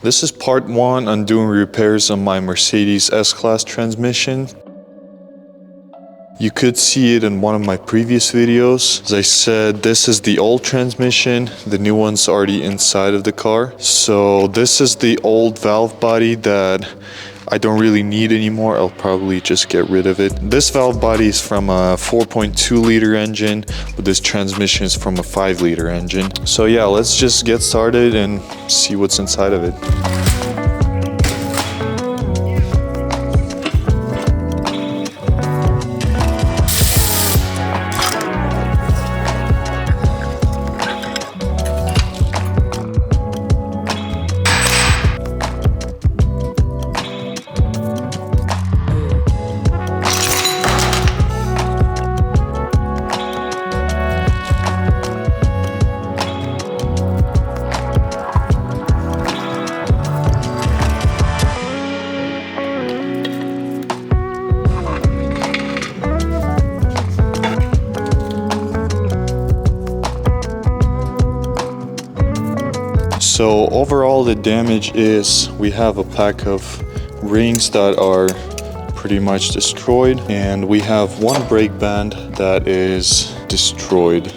This is part 1 on doing repairs on my Mercedes S-Class transmission. You could see it in one of my previous videos. As I said, this is the old transmission. The new one's already inside of the car. So this is the old valve body that I don't really need anymore. I'll probably just get rid of it. This valve body is from a 4.2 liter engine, but this transmission is from a 5 liter engine. So yeah, let's just get started and see what's inside of it. So overall the damage is we have a pack of rings that are pretty much destroyed, and we have one brake band that is destroyed.